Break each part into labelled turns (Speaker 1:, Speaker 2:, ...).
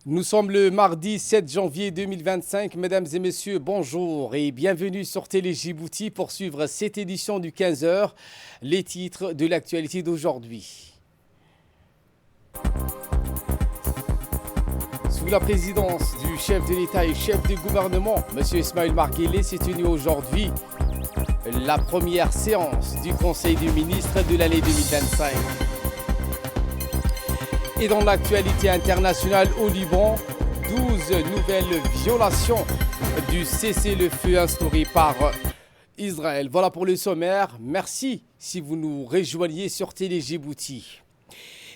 Speaker 1: Nous sommes le mardi 7 janvier 2025. Mesdames et messieurs, bonjour et bienvenue sur Télé Djibouti pour suivre cette édition du 15 heures. Les titres de l'actualité d'aujourd'hui. Sous la présidence du chef de l'État et chef du gouvernement, M. Ismaël Marguelé, s'est tenue aujourd'hui la première séance du Conseil des ministres de l'année 2025. Et dans l'actualité internationale au Liban, 12 nouvelles violations du cessez-le-feu instauré par Israël. Voilà pour le sommaire. Merci si vous nous rejoignez sur Télé Djibouti.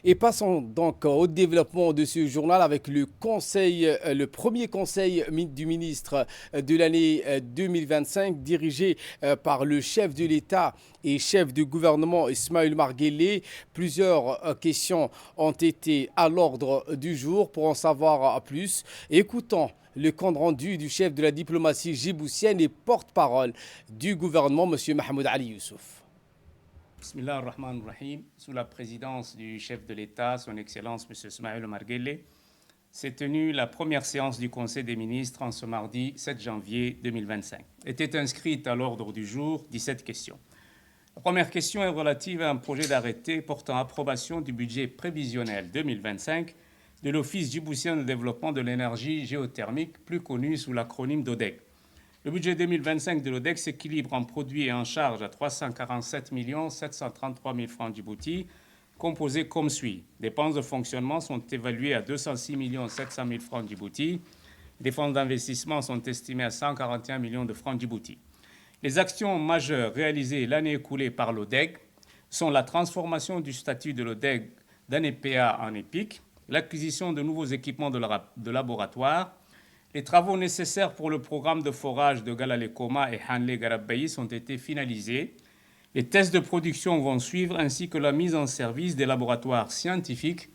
Speaker 1: Et passons donc au développement de ce journal avec le premier conseil du ministre de l'année 2025 dirigé par le chef de l'État et chef du gouvernement Ismaël Marguelé. Plusieurs questions ont été à l'ordre du jour. Pour en savoir plus, écoutons le compte rendu du chef de la diplomatie djiboutienne et porte-parole du gouvernement, M. Mahmoud Ali Youssouf.
Speaker 2: Bismillah ar-Rahman ar-Rahim, sous la présidence du chef de l'État, son Excellence M. Ismaël Marguelé, s'est tenue la première séance du Conseil des ministres en ce mardi 7 janvier 2025. Étaient inscrites à l'ordre du jour 17 questions. La première question est relative à un projet d'arrêté portant approbation du budget prévisionnel 2025 de l'Office djiboutien de développement de l'énergie géothermique, plus connu sous l'acronyme d'ODEG. Le budget 2025 de l'ODEC s'équilibre en produits et en charges à 347 733 000 francs djibouti, composés comme suit. Dépenses de fonctionnement sont évaluées à 206 700 000 francs djibouti. Les dépenses d'investissement sont estimées à 141 millions de francs djibouti. Les actions majeures réalisées l'année écoulée par l'ODEC sont la transformation du statut de l'ODEC d'un EPA en EPIC, l'acquisition de nouveaux équipements de laboratoire. Les travaux nécessaires pour le programme de forage de Galalekoma et Hanle-Garabbaïs ont été finalisés. Les tests de production vont suivre ainsi que la mise en service des laboratoires scientifiques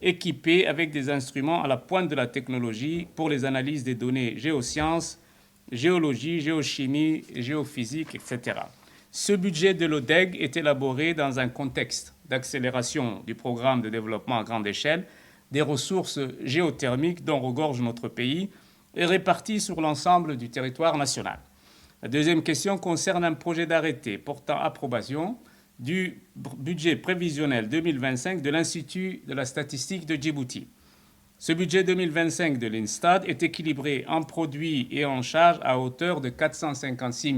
Speaker 2: équipés avec des instruments à la pointe de la technologie pour les analyses des données géosciences, géologie, géochimie, géophysique, etc. Ce budget de l'ODEG est élaboré dans un contexte d'accélération du programme de développement à grande échelle des ressources géothermiques dont regorge notre pays, est répartie sur l'ensemble du territoire national. La deuxième question concerne un projet d'arrêté portant approbation du budget prévisionnel 2025 de l'Institut de la statistique de Djibouti. Ce budget 2025 de l'INSTAD est équilibré en produits et en charges à hauteur de 456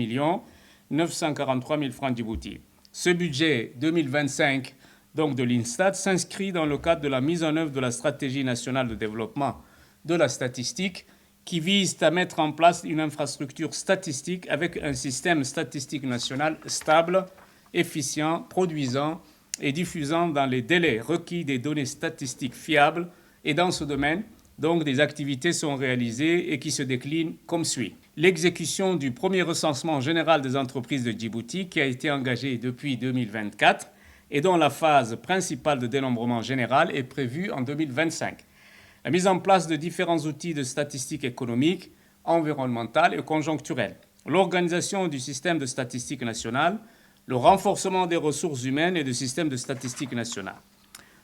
Speaker 2: 943 000 francs djibouti. Ce budget 2025 donc de l'INSTAD s'inscrit dans le cadre de la mise en œuvre de la stratégie nationale de développement de la statistique qui vise à mettre en place une infrastructure statistique avec un système statistique national stable, efficient, produisant et diffusant dans les délais requis des données statistiques fiables. Et dans ce domaine, donc, des activités sont réalisées et qui se déclinent comme suit. L'exécution du premier recensement général des entreprises de Djibouti qui a été engagé depuis 2024 et dont la phase principale de dénombrement général est prévue en 2025. La mise en place de différents outils de statistiques économiques, environnementales et conjoncturelles. L'organisation du système de statistique national, le renforcement des ressources humaines et du système de statistique national.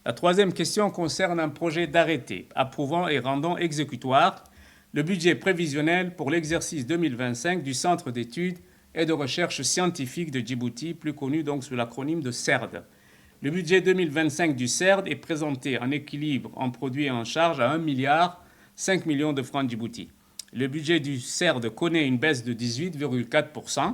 Speaker 2: La troisième question concerne un projet d'arrêté approuvant et rendant exécutoire le budget prévisionnel pour l'exercice 2025 du Centre d'études et de recherche scientifique de Djibouti, plus connu donc sous l'acronyme de CERD. Le budget 2025 du CERD est présenté en équilibre en produits et en charges à 1,5 milliard de francs djibouti. Le budget du CERD connaît une baisse de 18,4%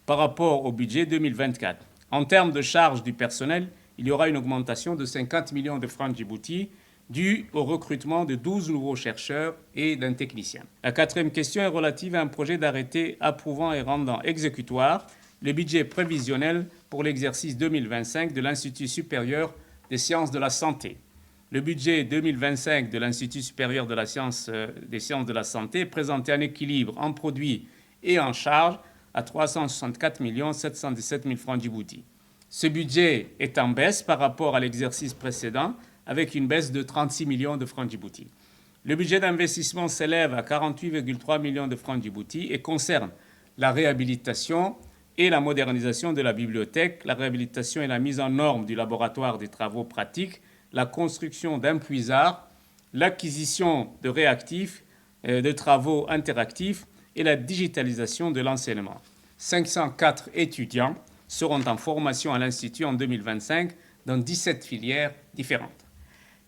Speaker 2: par rapport au budget 2024. En termes de charges du personnel, il y aura une augmentation de 50 millions de francs djibouti due au recrutement de 12 nouveaux chercheurs et d'un technicien. La quatrième question est relative à un projet d'arrêté approuvant et rendant exécutoire le budget prévisionnel pour l'exercice 2025 de l'Institut supérieur des sciences de la santé. Le budget 2025 de l'Institut supérieur des sciences de la santé est présenté en équilibre en produits et en charges à 364 717 000 francs djibouti. Ce budget est en baisse par rapport à l'exercice précédent avec une baisse de 36 millions de francs djibouti. Le budget d'investissement s'élève à 48,3 millions de francs djibouti et concerne la réhabilitation et la modernisation de la bibliothèque, la réhabilitation et la mise en norme du laboratoire des travaux pratiques, la construction d'un puisard l'acquisition de réactifs, de travaux interactifs et la digitalisation de l'enseignement. 504 étudiants seront en formation à l'Institut en 2025 dans 17 filières différentes.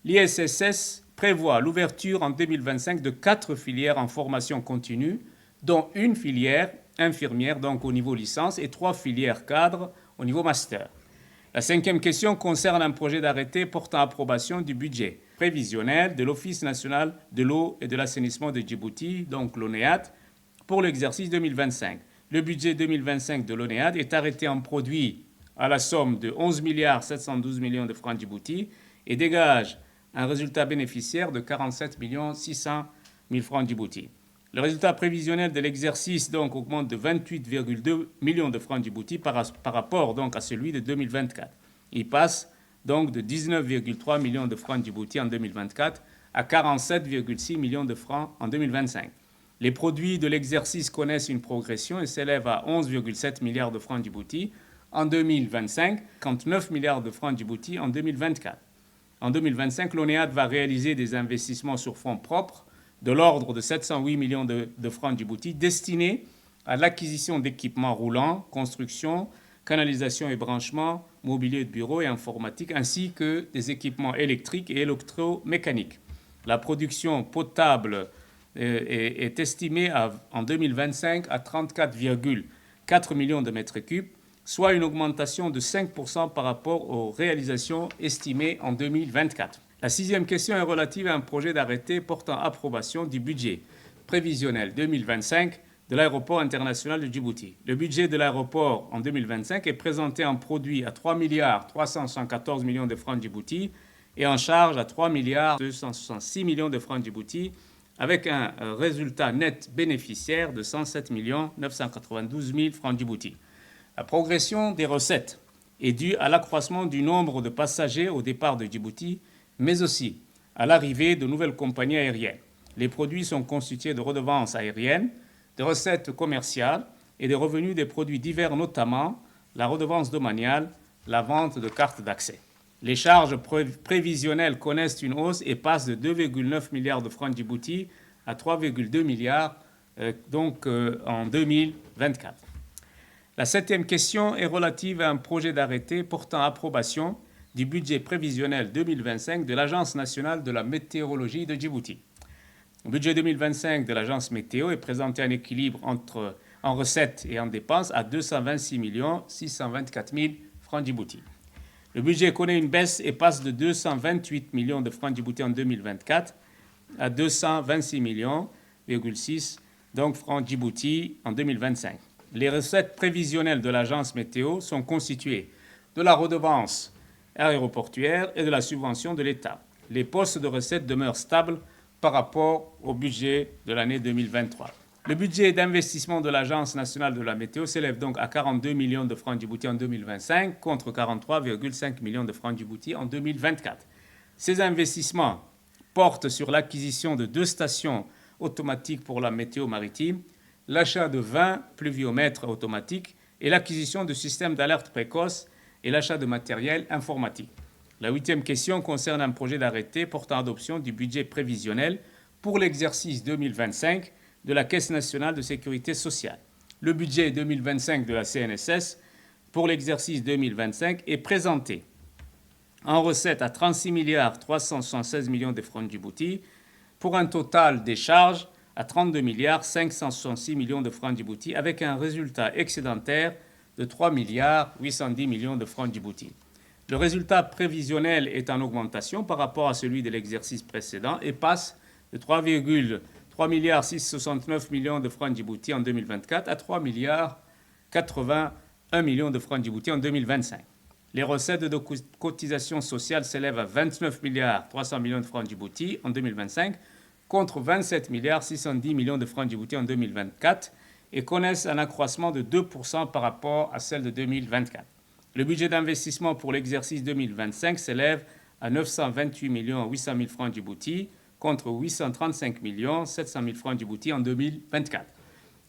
Speaker 2: L'ISSS prévoit l'ouverture en 2025 de 4 filières en formation continue, dont une filière infirmière, donc au niveau licence, et 3 filières cadres au niveau master. La 5e question concerne un projet d'arrêté portant approbation du budget prévisionnel de l'Office national de l'eau et de l'assainissement de Djibouti, donc l'ONEAD, pour l'exercice 2025. Le budget 2025 de l'ONEAD est arrêté en produit à la somme de 11 712 millions de francs Djibouti et dégage un résultat bénéficiaire de 47 600 000 francs Djibouti. Le résultat prévisionnel de l'exercice donc augmente de 28,2 millions de francs Djibouti par rapport donc à celui de 2024. Il passe donc de 19,3 millions de francs Djibouti en 2024 à 47,6 millions de francs en 2025. Les produits de l'exercice connaissent une progression et s'élèvent à 11,7 milliards de francs Djibouti en 2025, 59 milliards de francs Djibouti en 2024. En 2025, l'ONEAD va réaliser des investissements sur fonds propres de l'ordre de 708 millions de francs Djibouti destinés à l'acquisition d'équipements roulants, construction, canalisation et branchement, mobilier de bureau et informatique, ainsi que des équipements électriques et électromécaniques. La production potable est estimée en 2025 à 34,4 millions de mètres cubes, soit une augmentation de 5% par rapport aux réalisations estimées en 2024. La 6e question est relative à un projet d'arrêté portant approbation du budget prévisionnel 2025 de l'aéroport international de Djibouti. Le budget de l'aéroport en 2025 est présenté en produit à 3 374 millions de francs Djibouti et en charge à 3 266 millions de francs Djibouti avec un résultat net bénéficiaire de 107 992 000 francs Djibouti. La progression des recettes est due à l'accroissement du nombre de passagers au départ de Djibouti, mais aussi à l'arrivée de nouvelles compagnies aériennes. Les produits sont constitués de redevances aériennes, de recettes commerciales et des revenus des produits divers, notamment la redevance domaniale, la vente de cartes d'accès. Les charges prévisionnelles connaissent une hausse et passent de 2,9 milliards de francs Djibouti à 3,2 milliards en 2024. La 7e question est relative à un projet d'arrêté portant approbation du budget prévisionnel 2025 de l'Agence nationale de la météorologie de Djibouti. Le budget 2025 de l'Agence météo est présenté en équilibre en recettes et en dépenses à 226 624 000 francs Djibouti. Le budget connaît une baisse et passe de 228 millions de francs Djibouti en 2024 à 226,6 millions francs Djibouti en 2025. Les recettes prévisionnelles de l'agence météo sont constituées de la redevance aéroportuaire et de la subvention de l'État. Les postes de recettes demeurent stables par rapport au budget de l'année 2023. Le budget d'investissement de l'Agence nationale de la météo s'élève donc à 42 millions de francs Djibouti en 2025 contre 43,5 millions de francs Djibouti en 2024. Ces investissements portent sur l'acquisition de 2 stations automatiques pour la météo maritime, l'achat de 20 pluviomètres automatiques et l'acquisition de systèmes d'alerte précoce et l'achat de matériel informatique. La 8e question concerne un projet d'arrêté portant adoption du budget prévisionnel pour l'exercice 2025 de la Caisse nationale de sécurité sociale. Le budget 2025 de la CNSS pour l'exercice 2025 est présenté en recette à 36 376 millions de francs Djibouti pour un total des charges à 32 566 millions de francs Djibouti avec un résultat excédentaire de 3 810 millions de francs Djibouti. Le résultat prévisionnel est en augmentation par rapport à celui de l'exercice précédent et passe de 3 669 millions de francs Djibouti en 2024 à 3 81 millions de francs Djibouti en 2025. Les recettes de cotisations sociales s'élèvent à 29 300 millions de francs Djibouti en 2025 contre 27 610 millions de francs Djibouti en 2024 et connaissent un accroissement de 2% par rapport à celle de 2024. Le budget d'investissement pour l'exercice 2025 s'élève à 928 800 000 francs Djibouti contre 835 700 000 francs Djibouti en 2024.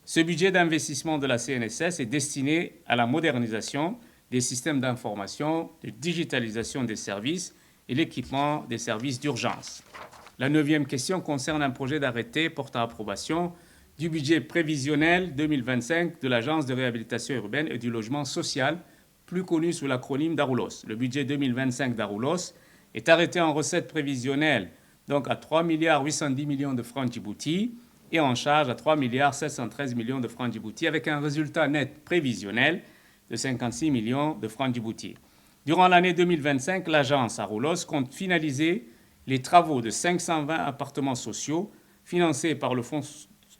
Speaker 2: Ce budget d'investissement de la CNSS est destiné à la modernisation des systèmes d'information, de digitalisation des services et l'équipement des services d'urgence. La 9e question concerne un projet d'arrêté portant approbation du budget prévisionnel 2025 de l'Agence de réhabilitation urbaine et du logement social, plus connu sous l'acronyme d'AROULOS. Le budget 2025 d'AROULOS est arrêté en recettes prévisionnelles donc à 3 810 milliards de francs Djibouti et en charge à 3 713 millions de francs Djibouti avec un résultat net prévisionnel de 56 millions de francs Djibouti. Durant l'année 2025, l'agence AROULOS compte finaliser les travaux de 520 appartements sociaux financés par le Fonds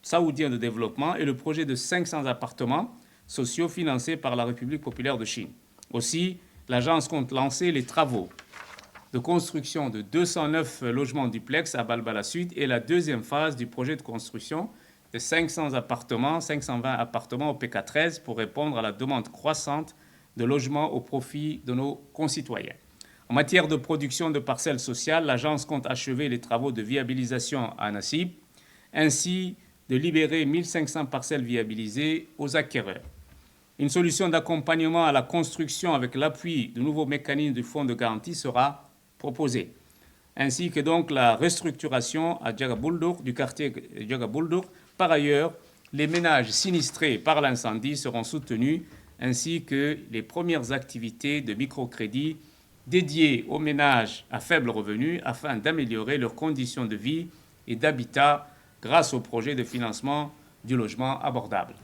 Speaker 2: saoudien de développement et le projet de 500 appartements sociaux financés par la République populaire de Chine. Aussi, l'agence compte lancer les travaux de construction de 209 logements duplex à Balbala Sud et la deuxième phase du projet de construction de 520 appartements au PK13 pour répondre à la demande croissante de logements au profit de nos concitoyens. En matière de production de parcelles sociales, l'agence compte achever les travaux de viabilisation à Nassib, ainsi de libérer 1500 parcelles viabilisées aux acquéreurs. Une solution d'accompagnement à la construction avec l'appui de nouveaux mécanismes du fonds de garantie sera proposée, ainsi que donc la restructuration à Djaga-Bouldour du quartier Djaga-Bouldour. Par ailleurs, les ménages sinistrés par l'incendie seront soutenus, ainsi que les premières activités de microcrédit dédiées aux ménages à faible revenu afin d'améliorer leurs conditions de vie et d'habitat grâce au projet de financement du logement abordable.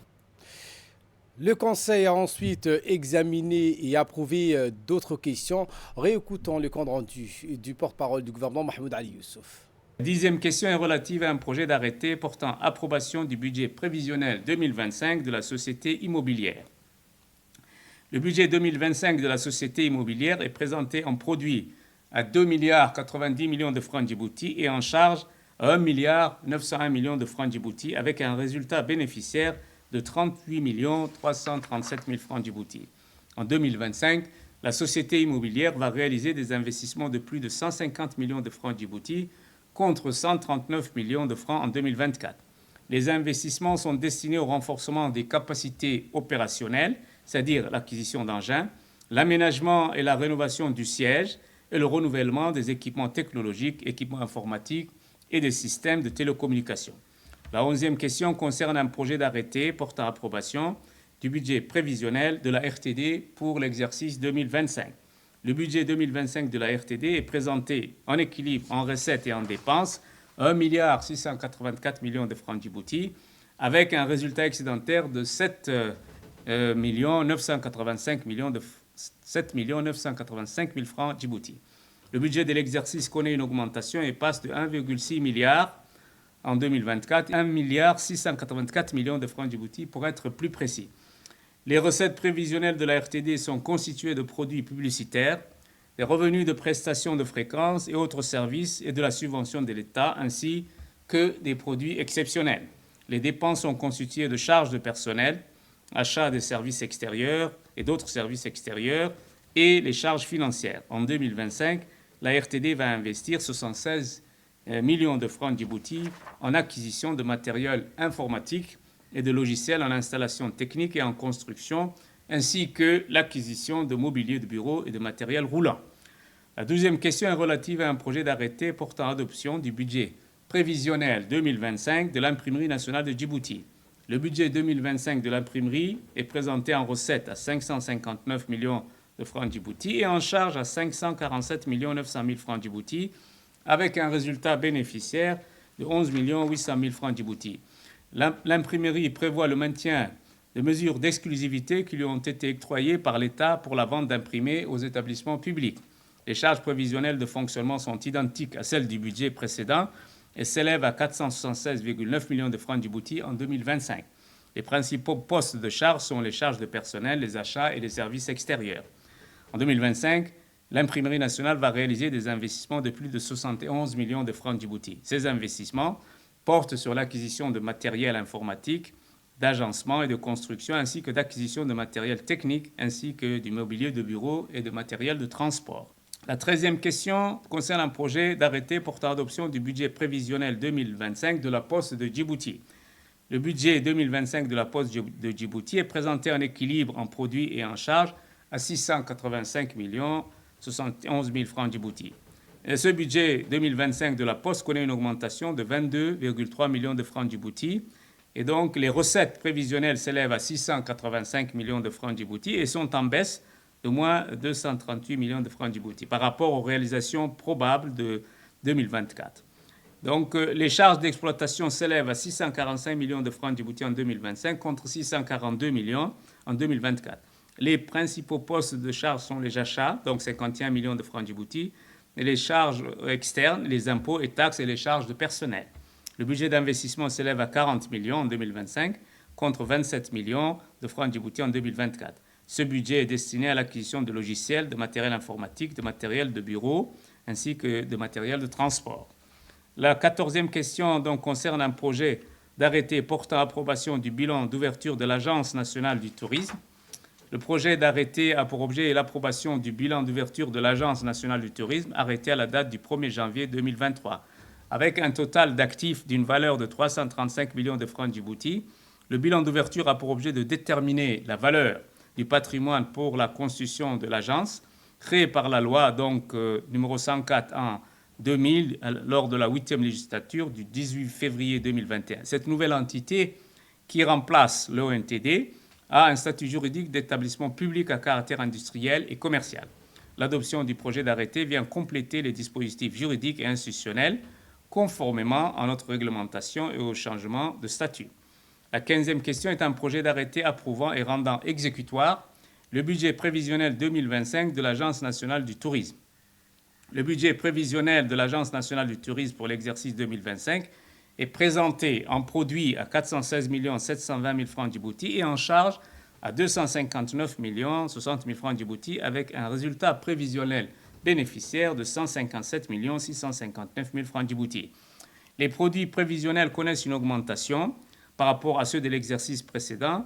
Speaker 1: Le Conseil a ensuite examiné et approuvé d'autres questions. Réécoutons le compte rendu du porte-parole du gouvernement, Mahmoud Ali Youssouf.
Speaker 2: La 10e question est relative à un projet d'arrêté portant approbation du budget prévisionnel 2025 de la société immobilière. Le budget 2025 de la société immobilière est présenté en produit à 2,90 milliards de francs Djibouti et en charge à 1,901 milliard de francs Djibouti avec un résultat bénéficiaire de 38 337 000 francs Djibouti. En 2025, la société immobilière va réaliser des investissements de plus de 150 millions de francs Djibouti contre 139 millions de francs en 2024. Les investissements sont destinés au renforcement des capacités opérationnelles, c'est-à-dire l'acquisition d'engins, l'aménagement et la rénovation du siège et le renouvellement des équipements technologiques, équipements informatiques et des systèmes de télécommunication. La 11e question concerne un projet d'arrêté portant approbation du budget prévisionnel de la RTD pour l'exercice 2025. Le budget 2025 de la RTD est présenté en équilibre en recettes et en dépenses, 1 684 millions de francs Djibouti, avec un résultat excédentaire de 7 985 000 francs Djibouti. Le budget de l'exercice connaît une augmentation et passe de 1,6 milliard en 2024, 1 684 millions de francs Djibouti pour être plus précis. Les recettes prévisionnelles de la RTD sont constituées de produits publicitaires, des revenus de prestations de fréquences et autres services et de la subvention de l'État, ainsi que des produits exceptionnels. Les dépenses sont constituées de charges de personnel, achat des services extérieurs et d'autres services extérieurs et les charges financières. En 2025, la RTD va investir 76 millions de francs Djibouti en acquisition de matériel informatique et de logiciels en installation technique et en construction, ainsi que l'acquisition de mobilier de bureau et de matériel roulant. La 12e question est relative à un projet d'arrêté portant adoption du budget prévisionnel 2025 de l'Imprimerie nationale de Djibouti. Le budget 2025 de l'imprimerie est présenté en recette à 559 millions de francs Djibouti et en charge à 547 900 000 francs Djibouti, avec un résultat bénéficiaire de 11 800 000 francs Djibouti. L'imprimerie prévoit le maintien de mesures d'exclusivité qui lui ont été octroyées par l'État pour la vente d'imprimés aux établissements publics. Les charges prévisionnelles de fonctionnement sont identiques à celles du budget précédent et s'élèvent à 476,9 millions de francs Djibouti en 2025. Les principaux postes de charges sont les charges de personnel, les achats et les services extérieurs. En 2025, l'Imprimerie nationale va réaliser des investissements de plus de 71 millions de francs Djibouti. Ces investissements portent sur l'acquisition de matériel informatique, d'agencement et de construction, ainsi que d'acquisition de matériel technique, ainsi que du mobilier de bureau et de matériel de transport. La 13e question concerne un projet d'arrêté portant adoption du budget prévisionnel 2025 de la Poste de Djibouti. Le budget 2025 de la Poste de Djibouti est présenté en équilibre en produits et en charges à 685 71 000 francs Djibouti. Ce budget 2025 de la Poste connaît une augmentation de 22,3 millions de francs djibouti. Et donc, les recettes prévisionnelles s'élèvent à 685 millions de francs djibouti et sont en baisse de moins 238 millions de francs djibouti par rapport aux réalisations probables de 2024. Donc, les charges d'exploitation s'élèvent à 645 millions de francs djibouti en 2025 contre 642 millions en 2024. Les principaux postes de charges sont les achats, donc 51 millions de francs djibouti, et les charges externes, les impôts et taxes et les charges de personnel. Le budget d'investissement s'élève à 40 millions en 2025 contre 27 millions de francs djibouti en 2024. Ce budget est destiné à l'acquisition de logiciels, de matériel informatique, de matériel de bureau, ainsi que de matériel de transport. La 14e question donc, concerne un projet d'arrêté portant approbation du bilan d'ouverture de l'Agence nationale du tourisme. Le projet d'arrêté a pour objet l'approbation du bilan d'ouverture de l'Agence nationale du tourisme, arrêté à la date du 1er janvier 2023. Avec un total d'actifs d'une valeur de 335 millions de francs djibouti, le bilan d'ouverture a pour objet de déterminer la valeur du patrimoine pour la constitution de l'agence, créée par la loi donc, numéro 104 en 2000 lors de la 8e législature du 18 février 2021. Cette nouvelle entité qui remplace l'ONTD a un statut juridique d'établissement public à caractère industriel et commercial. L'adoption du projet d'arrêté vient compléter les dispositifs juridiques et institutionnels conformément à notre réglementation et au changement de statut. La 15e question est un projet d'arrêté approuvant et rendant exécutoire le budget prévisionnel 2025 de l'Agence nationale du tourisme. Le budget prévisionnel de l'Agence nationale du tourisme pour l'exercice 2025 est présenté en produit à 416 720 000 francs djibouti et en charge à 259 60 000 francs djibouti avec un résultat prévisionnel bénéficiaire de 157 659 000 francs djibouti. Les produits prévisionnels connaissent une augmentation par rapport à ceux de l'exercice précédent.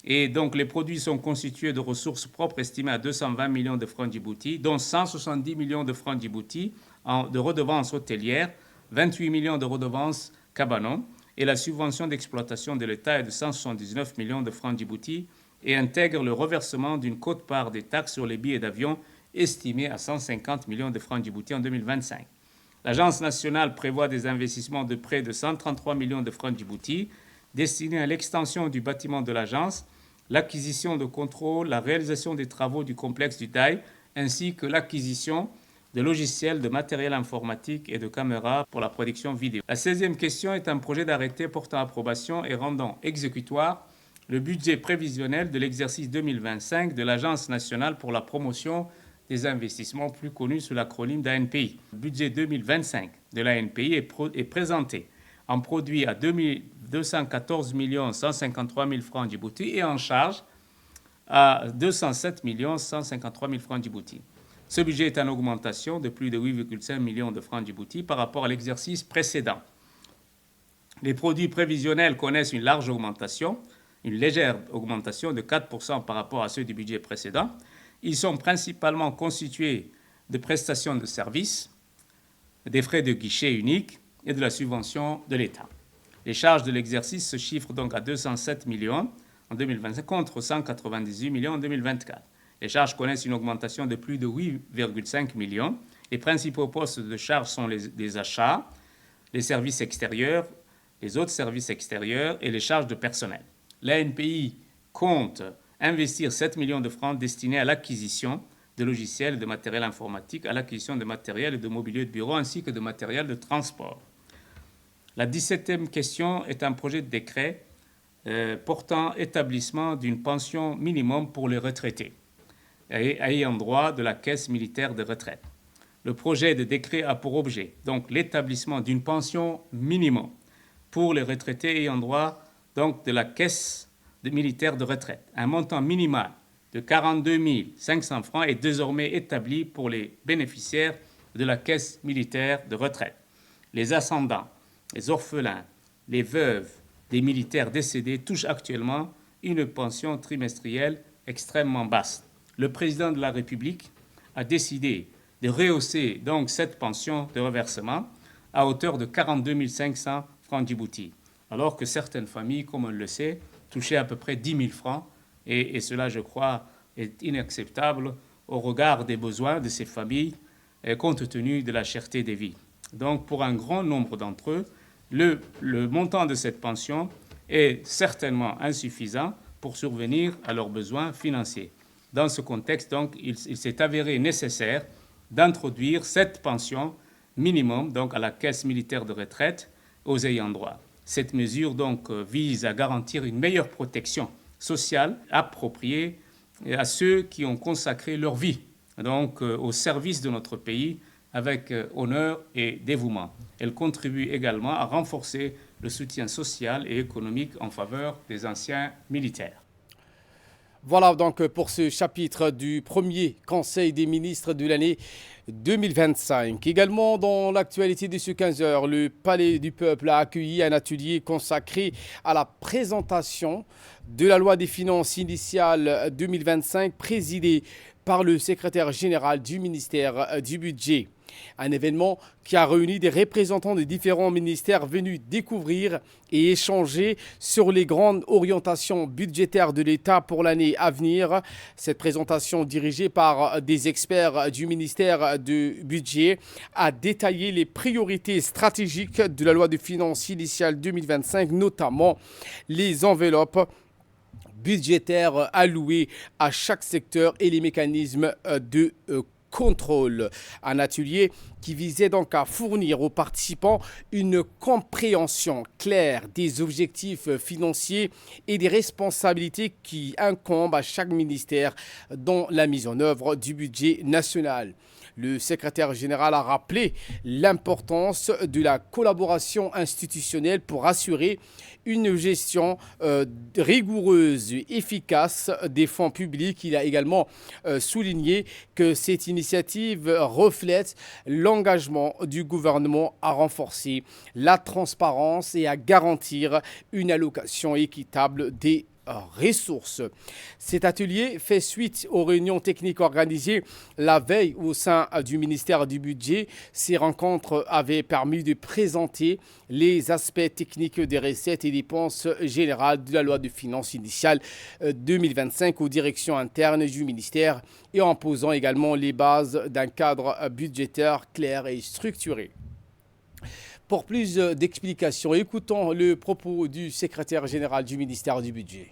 Speaker 2: Et donc, les produits sont constitués de ressources propres estimées à 220 millions de francs djibouti, dont 170 millions de francs djibouti de redevances hôtelières, 28 millions de redevances cabanon, et la subvention d'exploitation de l'État est de 179 millions de francs djibouti et intègre le reversement d'une quote-part des taxes sur les billets d'avion estimée à 150 millions de francs djibouti en 2025. L'Agence nationale prévoit des investissements de près de 133 millions de francs djibouti destinés à l'extension du bâtiment de l'agence, l'acquisition de contrôle, la réalisation des travaux du complexe du DAI, ainsi que l'acquisition de logiciels, de matériel informatique et de caméras pour la production vidéo. La 16e question est un projet d'arrêté portant approbation et rendant exécutoire le budget prévisionnel de l'exercice 2025 de l'Agence nationale pour la promotion des investissements, plus connu sous l'acronyme d'ANPI. Le budget 2025 de l'ANPI est présenté en produit à 214 153 000 francs djibouti et en charge à 207 153 000 francs djibouti. Ce budget est en augmentation de plus de 8,5 millions de francs djibouti par rapport à l'exercice précédent. Les produits prévisionnels connaissent une large augmentation, une légère augmentation de 4% par rapport à ceux du budget précédent. Ils sont principalement constitués de prestations de services, des frais de guichet uniques et de la subvention de l'État. Les charges de l'exercice se chiffrent donc à 207 millions en 2025 contre 198 millions en 2024. Les charges connaissent une augmentation de plus de 8,5 millions. Les principaux postes de charges sont les achats, les services extérieurs, les autres services extérieurs et les charges de personnel. L'ANPI compte investir 7 millions de francs destinés à l'acquisition de logiciels et de matériel informatique, à l'acquisition de matériel et de mobilier de bureau ainsi que de matériel de transport. La 17e question est un projet de décret portant établissement d'une pension minimum pour les retraités ayant droit de la caisse militaire de retraite. Le projet de décret a pour objet donc l'établissement d'une pension minimum pour les retraités ayant droit donc de la caisse militaire de retraite. Un montant minimal de 42 500 francs est désormais établi pour les bénéficiaires de la caisse militaire de retraite. Les ascendants, les orphelins, les veuves des militaires décédés touchent actuellement une pension trimestrielle extrêmement basse. Le président de la République a décidé de rehausser donc cette pension de reversement à hauteur de 42 500 francs djibouti, alors que certaines familles, comme on le sait, touchaient à peu près 10 000 francs, et cela, je crois, est inacceptable au regard des besoins de ces familles compte tenu de la cherté des vies. Donc, pour un grand nombre d'entre eux, le montant de cette pension est certainement insuffisant pour survenir à leurs besoins financiers. Dans ce contexte, donc, il s'est avéré nécessaire d'introduire cette pension minimum donc, à la caisse militaire de retraite aux ayants droit. Cette mesure donc, vise à garantir une meilleure protection sociale appropriée à ceux qui ont consacré leur vie donc, au service de notre pays avec honneur et dévouement. Elle contribue également à renforcer le soutien social et économique en faveur des anciens militaires.
Speaker 1: Voilà donc pour ce chapitre du premier Conseil des ministres de l'année 2025. Également dans l'actualité de ce 15h, le Palais du Peuple a accueilli un atelier consacré à la présentation de la loi des finances initiale 2025 présidée par le secrétaire général du ministère du Budget. Un événement qui a réuni des représentants des différents ministères venus découvrir et échanger sur les grandes orientations budgétaires de l'État pour l'année à venir. Cette présentation dirigée par des experts du ministère du Budget a détaillé les priorités stratégiques de la loi de finances initiale 2025, notamment les enveloppes budgétaires allouées à chaque secteur et les mécanismes de contrôle. Un atelier qui visait donc à fournir aux participants une compréhension claire des objectifs financiers et des responsabilités qui incombent à chaque ministère dans la mise en œuvre du budget national. Le secrétaire général a rappelé l'importance de la collaboration institutionnelle pour assurer une gestion rigoureuse et efficace des fonds publics. Il a également souligné que cette initiative reflète l'engagement du gouvernement à renforcer la transparence et à garantir une allocation équitable des ressources. Cet atelier fait suite aux réunions techniques organisées la veille au sein du ministère du Budget. Ces rencontres avaient permis de présenter les aspects techniques des recettes et dépenses générales de la loi de finances initiale 2025 aux directions internes du ministère et en posant également les bases d'un cadre budgétaire clair et structuré. Pour plus d'explications, écoutons le propos du secrétaire général du ministère du Budget.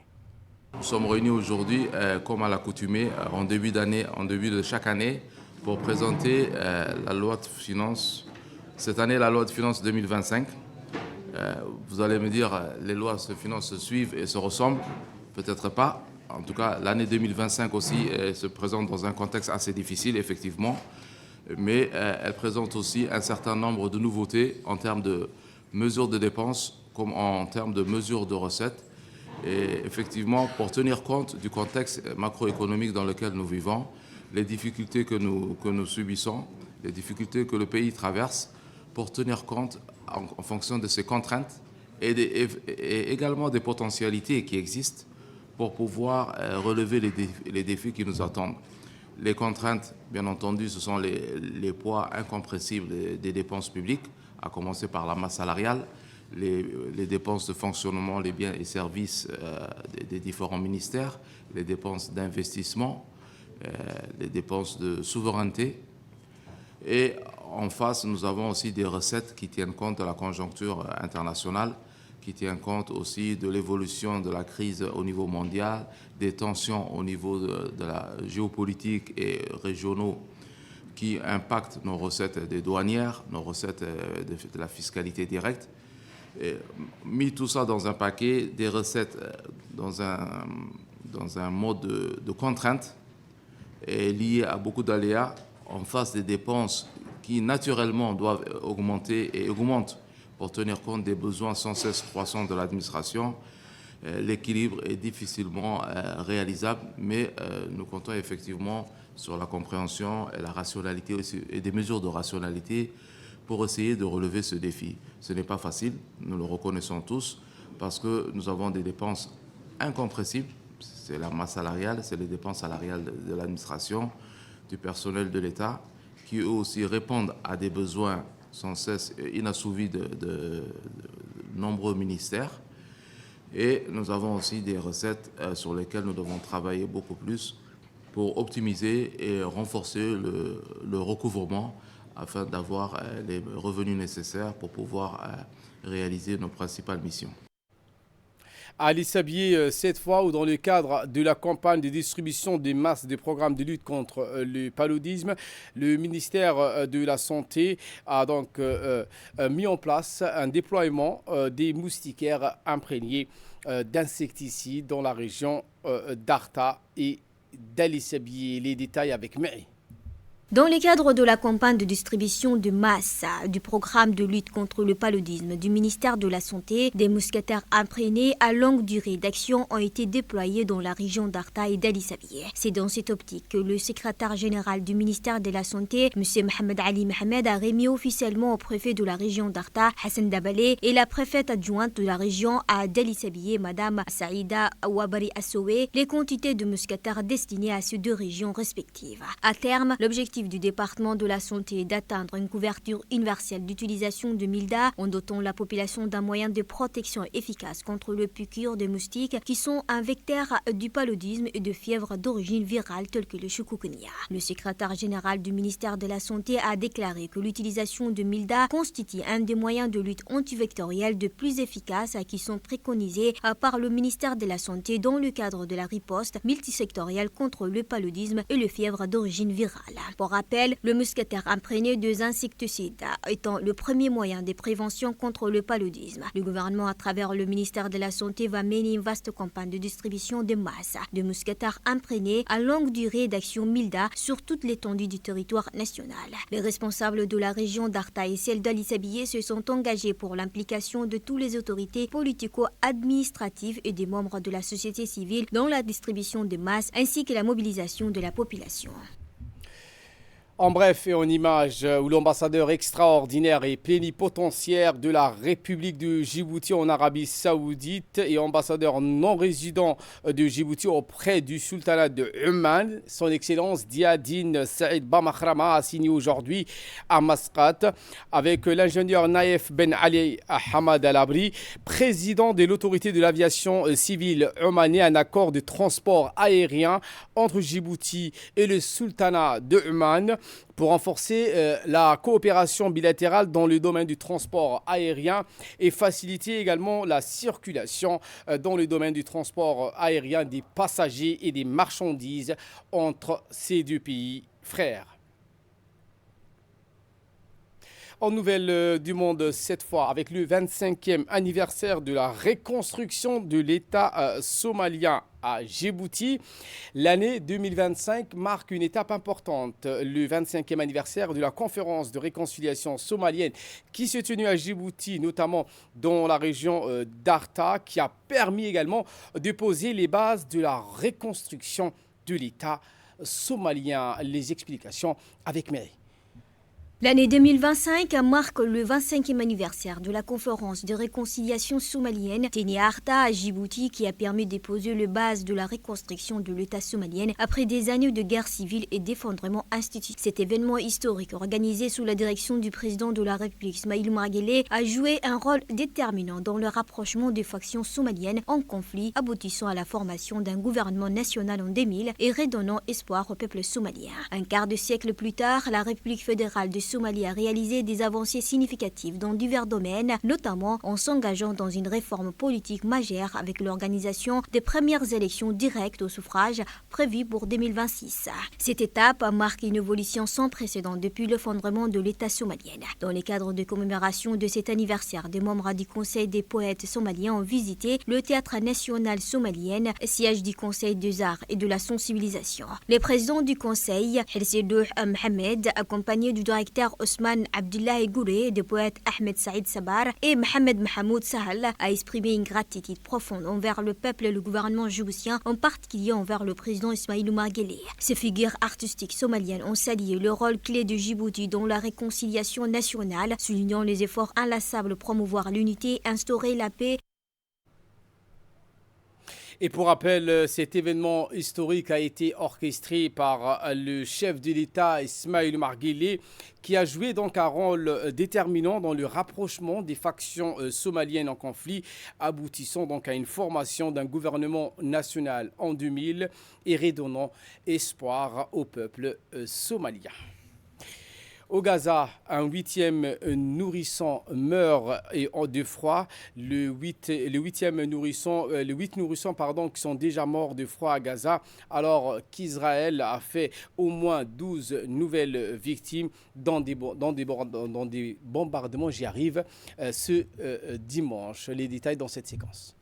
Speaker 3: Nous sommes réunis aujourd'hui, comme à l'accoutumée, en début d'année, en début de chaque année, pour présenter la loi de finances. Cette année, la loi de finances 2025. Vous allez me dire, les lois de finances se suivent et se ressemblent. Peut-être pas. En tout cas, l'année 2025 aussi se présente dans un contexte assez difficile, effectivement. Mais elle présente aussi un certain nombre de nouveautés en termes de mesures de dépenses comme en termes de mesures de recettes. Et effectivement, pour tenir compte du contexte macroéconomique dans lequel nous vivons, les difficultés que nous subissons, les difficultés que le pays traverse, pour tenir compte en fonction de ces contraintes et également des potentialités qui existent pour pouvoir relever les défis qui nous attendent. Les contraintes, bien entendu, ce sont les poids incompressibles des dépenses publiques, à commencer par la masse salariale, les dépenses de fonctionnement, les biens et services des différents ministères, les dépenses d'investissement, les dépenses de souveraineté. Et en face, nous avons aussi des recettes qui tiennent compte de la conjoncture internationale, qui tient compte aussi de l'évolution de la crise au niveau mondial, des tensions au niveau de la géopolitique et régionaux qui impactent nos recettes des douanières, nos recettes de la fiscalité directe. Et mis tout ça dans un paquet, des recettes dans un mode de contrainte et lié à beaucoup d'aléas en face des dépenses qui naturellement doivent augmenter et augmentent pour tenir compte des besoins sans cesse croissants de l'administration. L'équilibre est difficilement réalisable, mais nous comptons effectivement sur la compréhension et la rationalité aussi, et des mesures de rationalité pour essayer de relever ce défi. Ce n'est pas facile, nous le reconnaissons tous, parce que nous avons des dépenses incompressibles. C'est la masse salariale, c'est les dépenses salariales de l'administration, du personnel de l'État, qui eux aussi répondent à des besoins sans cesse inassouvis de nombreux ministères. Et nous avons aussi des recettes sur lesquelles nous devons travailler beaucoup plus pour optimiser et renforcer le recouvrement afin d'avoir les revenus nécessaires pour pouvoir réaliser nos principales missions.
Speaker 1: Ali Sabié, cette fois, ou dans le cadre de la campagne de distribution des masques des programmes de lutte contre le paludisme, le ministère de la Santé a donc mis en place un déploiement des moustiquaires imprégnés d'insecticides dans la région d'Arta et d'Ali Sabié. Les détails avec Mary.
Speaker 4: Dans le cadre de la campagne de distribution de masse du programme de lutte contre le paludisme du ministère de la Santé, des mousquetaires imprégnés à longue durée d'action ont été déployés dans la région d'Arta et d'Ali Sabié. C'est dans cette optique que le secrétaire général du ministère de la Santé, M. Mohamed Ali Mohamed, a remis officiellement au préfet de la région d'Arta, Hassan Dabalé, et la préfète adjointe de la région à d'Ali Sabié, Mme Saïda Ouabari Assoué, les quantités de mousquetaires destinées à ces deux régions respectives. À terme, l'objectif du département de la santé est d'atteindre une couverture universelle d'utilisation de Milda en dotant la population d'un moyen de protection efficace contre le piqûre des moustiques qui sont un vecteur du paludisme et de fièvre d'origine virale telle que le chikungunya. Le secrétaire général du ministère de la Santé a déclaré que l'utilisation de Milda constitue un des moyens de lutte antivectorielle de plus efficaces qui sont préconisés par le ministère de la Santé dans le cadre de la riposte multisectorielle contre le paludisme et le fièvre d'origine virale. Pour rappel, le mousquetaire imprégné des insecticides étant le premier moyen de prévention contre le paludisme. Le gouvernement, à travers le ministère de la Santé, va mener une vaste campagne de distribution de masse de mousquetaires imprégnés à longue durée d'action Milda sur toute l'étendue du territoire national. Les responsables de la région d'Arta et celle d'Ali Sabié se sont engagés pour l'implication de toutes les autorités politico-administratives et des membres de la société civile dans la distribution de masse ainsi que la mobilisation de la population.
Speaker 1: En bref et en image, où l'ambassadeur extraordinaire et plénipotentiaire de la République de Djibouti en Arabie Saoudite et ambassadeur non résident de Djibouti auprès du sultanat de Oman, son Excellence Diadine Saïd Bamakhrama a signé aujourd'hui à Masqat avec l'ingénieur Naïf Ben Ali Hamad Al-Abri, président de l'autorité de l'aviation civile omanais, un accord de transport aérien entre Djibouti et le sultanat de Oman pour renforcer la coopération bilatérale dans le domaine du transport aérien et faciliter également la circulation dans le domaine du transport aérien des passagers et des marchandises entre ces deux pays frères. En nouvelle du monde, cette fois, avec le 25e anniversaire de la reconstruction de l'État somalien à Djibouti. L'année 2025 marque une étape importante, le 25e anniversaire de la conférence de réconciliation somalienne qui s'est tenue à Djibouti, notamment dans la région d'Arta, qui a permis également de poser les bases de la reconstruction de l'État somalien. Les explications avec Mary.
Speaker 4: L'année 2025 marque le 25e anniversaire de la conférence de réconciliation somalienne tenue à Arta, à Djibouti, qui a permis de poser les bases de la reconstruction de l'État somalien après des années de guerre civile et d'effondrement institutionnel. Cet événement historique, organisé sous la direction du président de la République, Ismaïl Omar Guelleh, a joué un rôle déterminant dans le rapprochement des factions somaliennes en conflit, aboutissant à la formation d'un gouvernement national en 2000 et redonnant espoir au peuple somalien. Un quart de siècle plus tard, la République fédérale de Somalie a réalisé des avancées significatives dans divers domaines, notamment en s'engageant dans une réforme politique majeure avec l'organisation des premières élections directes au suffrage prévues pour 2026. Cette étape marque une évolution sans précédent depuis l'effondrement de l'État somalien. Dans le cadre de commémoration de cet anniversaire, des membres du Conseil des poètes somaliens ont visité le Théâtre national somalien, siège du Conseil des arts et de la sensibilisation. Le président du Conseil, Helsedouh Mohamed, accompagné du directeur Ousmane Abdullahi Gouré, du poète Ahmed Saïd Sabar et Mohamed Mahamoud Sahal, a exprimé une gratitude profonde envers le peuple et le gouvernement djiboutien, en particulier envers le président Ismaïl Omar Guelleh. Ces figures artistiques somaliennes ont salué le rôle clé de Djibouti dans la réconciliation nationale, soulignant les efforts inlassables de promouvoir l'unité, instaurer la paix.
Speaker 1: Et pour rappel, cet événement historique a été orchestré par le chef de l'État Ismaël Omar Guelleh, qui a joué donc un rôle déterminant dans le rapprochement des factions somaliennes en conflit, aboutissant donc à une formation d'un gouvernement national en 2000 et redonnant espoir au peuple somalien. Au Gaza, un 8e nourrisson meurt de froid. Les 8 nourrissons qui sont déjà morts de froid à Gaza, alors qu'Israël a fait au moins 12 nouvelles victimes dans des bombardements. J'y arrive ce dimanche. Les détails dans cette séquence.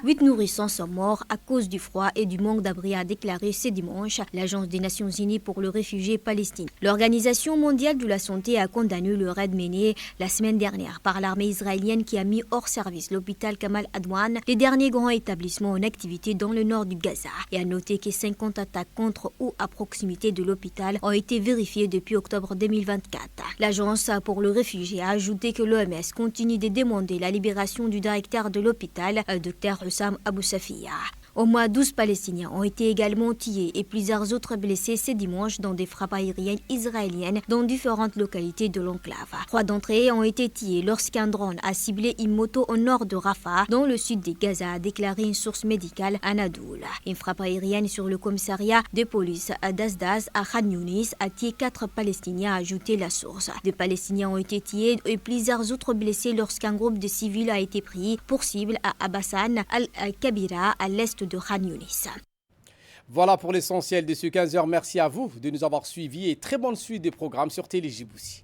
Speaker 4: 8 nourrissons sont morts à cause du froid et du manque d'abri, a déclaré ce dimanche l'Agence des Nations Unies pour le réfugié palestinien. L'Organisation mondiale de la santé a condamné le raid mené la semaine dernière par l'armée israélienne qui a mis hors service l'hôpital Kamal Adwan, les derniers grands établissements en activité dans le nord du Gaza, et a noté que 50 attaques contre ou à proximité de l'hôpital ont été vérifiées depuis octobre 2024. L'Agence pour le réfugié a ajouté que l'OMS continue de demander la libération du directeur de l'hôpital, Dr Hussam Abou Safiya. Au moins 12 Palestiniens ont été également tués et plusieurs autres blessés ce dimanche dans des frappes aériennes israéliennes dans différentes localités de l'enclave. 3 d'entre eux ont été tués lorsqu'un drone a ciblé une moto au nord de Rafah, dans le sud de Gaza, a déclaré une source médicale à Nadoul. Une frappe aérienne sur le commissariat de police à Dazdaz à Khan Younis a tué 4 Palestiniens, a ajouté la source. 2 Palestiniens ont été tués et plusieurs autres blessés lorsqu'un groupe de civils a été pris pour cible à Abassan al-Kabira à l'est de Khan Younis.
Speaker 1: Voilà pour l'essentiel de ce 15h. Merci à vous de nous avoir suivis et très bonne suite des programmes sur Télé Djibouti.